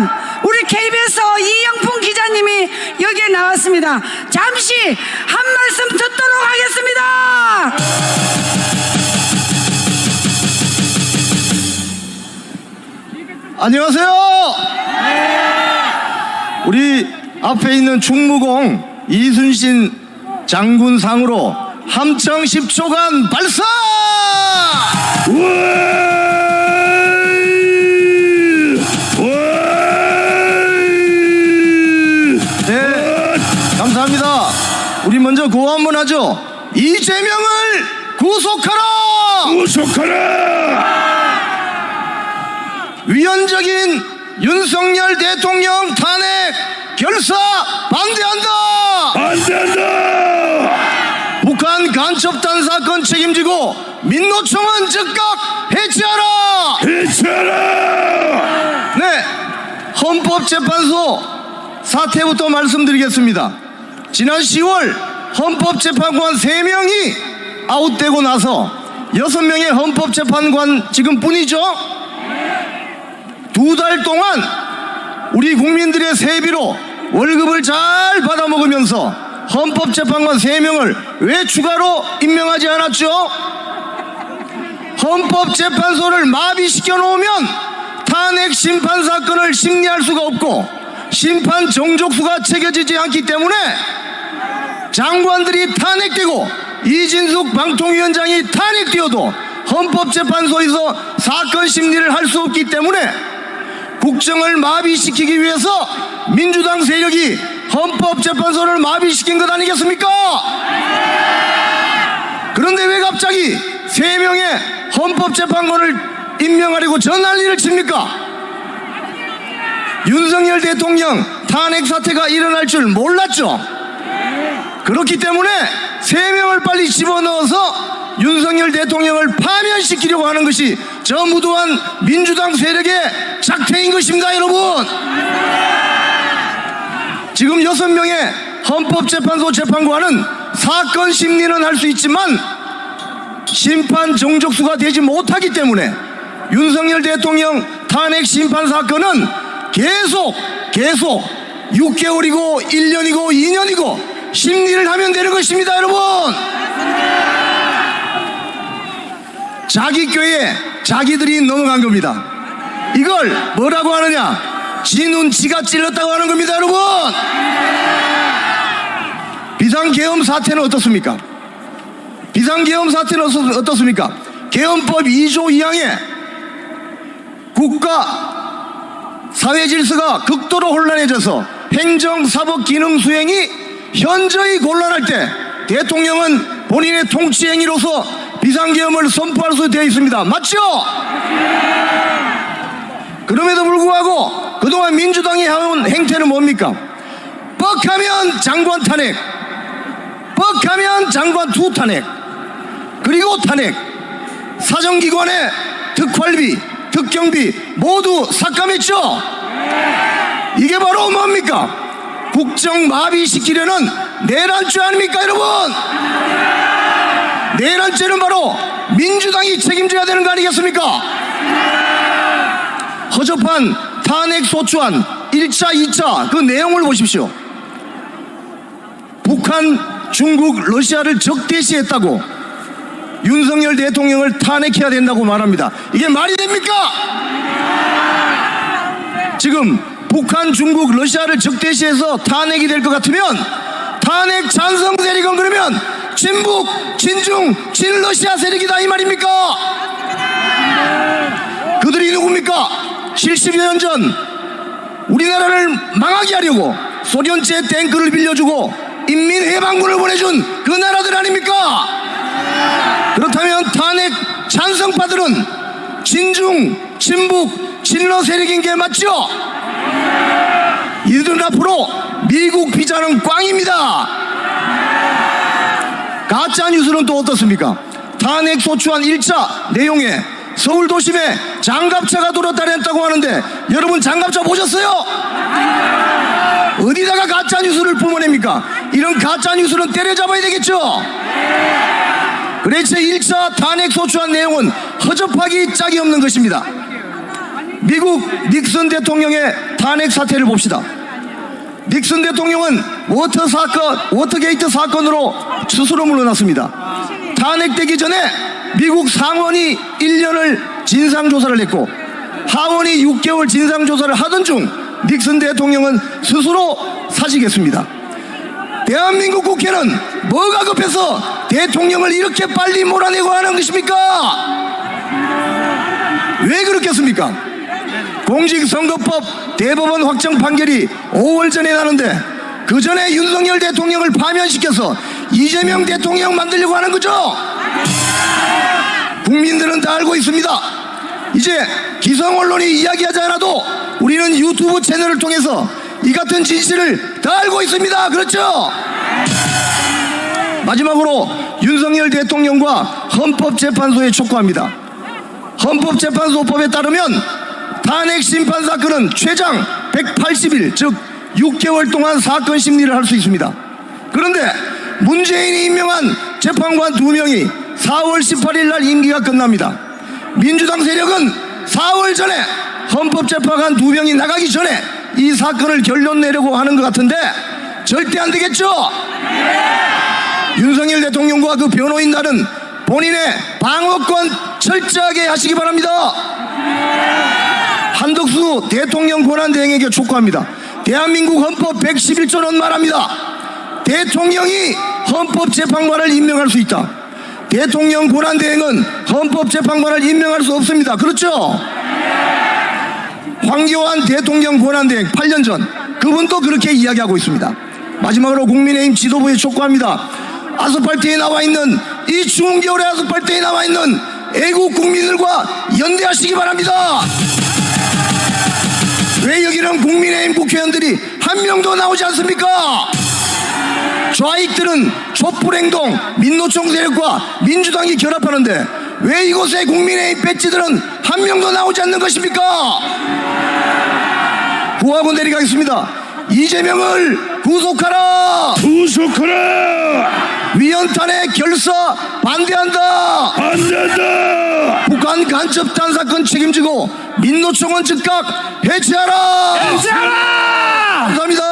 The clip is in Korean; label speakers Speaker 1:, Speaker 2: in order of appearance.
Speaker 1: 우리 KBS 이영풍 기자님이 여기에 나왔습니다. 잠시 한 말씀 듣도록 하겠습니다.
Speaker 2: 안녕하세요. 우리 앞에 있는 충무공 이순신 장군상으로 함청 10초간 발사! 네, 감사합니다. 우리 먼저 구호 한번 하죠. 이재명을 구속하라! 위헌적인 윤석열 대통령 탄핵 결사 반대한다! 북한 간첩단 사건 책임지고 민노총은 즉각 해체하라! 네, 헌법재판소 사태부터 말씀드리겠습니다. 지난 10월 헌법재판관 3명이 아웃되고 나서 6명의 헌법재판관 지금 뿐이죠. 2달 동안 우리 국민들의 세비로 월급을 잘 받아먹으면서 헌법재판관 3명을 왜 추가로 임명하지 않았죠? 헌법재판소를 마비시켜 놓으면 탄핵 심판 사건을 심리할 수가 없고 심판 정족수가 체계지지 않기 때문에 장관들이 탄핵되고 이진숙 방통위원장이 탄핵되어도 헌법재판소에서 사건 심리를 할 수 없기 때문에 국정을 마비시키기 위해서 민주당 세력이 헌법재판소를 마비시킨 것 아니겠습니까? 그런데 왜 갑자기 3명의 헌법재판관을 임명하려고 저 난리를 칩니까? 윤석열 대통령 탄핵 사태가 일어날 줄 몰랐죠. 그렇기 때문에 3명을 빨리 집어넣어서 윤석열 대통령을 파면시키려고 하는 것이 저 무도한 민주당 세력의 작태인 것입니다. 여러분, 지금 6명의 헌법재판소 재판관은 사건 심리는 할 수 있지만 심판 정족수가 되지 못하기 때문에 윤석열 대통령 탄핵 심판 사건은 계속 6개월이고 1년이고 2년이고 심리를 하면 되는 것입니다. 여러분, 자기 꾀에 자기들이 넘어간 겁니다. 이걸 뭐라고 하느냐? 지 눈 지가 찔렀다고 하는 겁니다. 여러분, 비상계엄 사태는 어떻습니까? 비상계엄 사태는 어떻습니까? 계엄법 2조 2항에 국가 사회질서가 극도로 혼란해져서 행정사법 기능 수행이 현저히 곤란할 때 대통령은 본인의 통치행위로서 비상계엄을 선포할 수 되어 있습니다. 맞죠? 그럼에도 불구하고 그동안 민주당이 해온 행태는 뭡니까? 뻑하면 장관 탄핵, 뻑하면 장관 투 탄핵, 그리고 탄핵, 사정기관의 특활비, 특경비 모두 삭감했죠. 이게 바로 뭡니까? 국정 마비시키려는 내란죄 아닙니까? 여러분, 내란죄는 바로 민주당이 책임져야 되는 거 아니겠습니까? 허접한 탄핵 소추안 1차 2차 그 내용을 보십시오. 북한, 중국, 러시아를 적대시했다고 윤석열 대통령을 탄핵해야 된다고 말합니다. 이게 말이 됩니까? 지금 북한, 중국, 러시아를 적대시해서 탄핵이 될 것 같으면 탄핵 찬성 세력은 그러면 친북, 친중, 친러시아 세력이다 이 말입니까? 그들이 누굽니까? 70여 년 전 우리나라를 망하게 하려고 소련제 탱크를 빌려주고 인민해방군을 보내준 그 나라들 아닙니까? 그렇다면 탄핵 찬성파들은 친중, 친북, 친러 세력인 게 맞죠? 이들은 앞으로 미국 비자는 꽝입니다. 가짜뉴스는 또 어떻습니까? 탄핵 소추안 1차 내용에 서울 도심에 장갑차가 돌아다녔다고 하는데 여러분 장갑차 보셨어요? 어디다가 가짜뉴스를 뿜어냅니까? 이런 가짜뉴스는 때려잡아야 되겠죠? 그래서 1차 탄핵 소추안 내용은 허접하기 짝이 없는 것입니다. 미국 닉슨 대통령의 탄핵 사태를 봅시다. 닉슨 대통령은 워터게이트 사건으로 스스로 물러났습니다. 탄핵되기 전에 미국 상원이 1년을 진상조사를 했고 하원이 6개월 진상조사를 하던 중 닉슨 대통령은 스스로 사직했습니다. 대한민국 국회는 뭐가 급해서 대통령을 이렇게 빨리 몰아내고 하는 것입니까? 왜 그렇겠습니까? 공직선거법 대법원 확정 판결이 5월 전에 나는데 그 전에 윤석열 대통령을 파면시켜서 이재명 대통령 만들려고 하는 거죠. 국민들은 다 알고 있습니다. 이제 기성 언론이 이야기하지 않아도 우리는 유튜브 채널을 통해서 이 같은 진실을 다 알고 있습니다. 그렇죠? 마지막으로 윤석열 대통령과 헌법재판소에 촉구합니다. 헌법재판소법에 따르면 탄핵 심판 사건은 최장 180일 즉 6개월 동안 사건 심리를 할 수 있습니다. 그런데 문재인이 임명한 재판관 2명이 4월 18일 날 임기가 끝납니다. 민주당 세력은 4월 전에 헌법재판관 2명이 나가기 전에 이 사건을 결론 내려고 하는 것 같은데 절대 안 되겠죠? 윤석열 대통령과 그 변호인단은 본인의 방어권 철저하게 하시기 바랍니다. 한덕수 대통령 권한대행에게 촉구합니다. 대한민국 헌법 111조는 말합니다. 대통령이 헌법재판관을 임명할 수 있다. 대통령 권한대행은 헌법재판관을 임명할 수 없습니다. 그렇죠? 황교안 대통령 권한대행 8년 전 그분도 그렇게 이야기하고 있습니다. 마지막으로 국민의힘 지도부에 촉구합니다. 아스팔트에 나와있는 이 추운 겨울에 아스팔트에 나와있는 애국 국민들과 연대하시기 바랍니다. 왜 여기는 국민의힘 국회의원들이 한 명도 나오지 않습니까? 좌익들은 촛불행동, 민노총 세력과 민주당이 결합하는데 왜 이곳에 국민의힘 배지들은 한 명도 나오지 않는 것입니까? 구하고 내려가겠습니다. 이재명을 구속하라!
Speaker 3: 구속하라!
Speaker 2: 위헌 탄핵 결사 반대한다!
Speaker 3: 반대한다!
Speaker 2: 북한 간첩단 사건 책임지고 민노총은 즉각 해체하라!
Speaker 3: 해체하라!
Speaker 2: 감사합니다.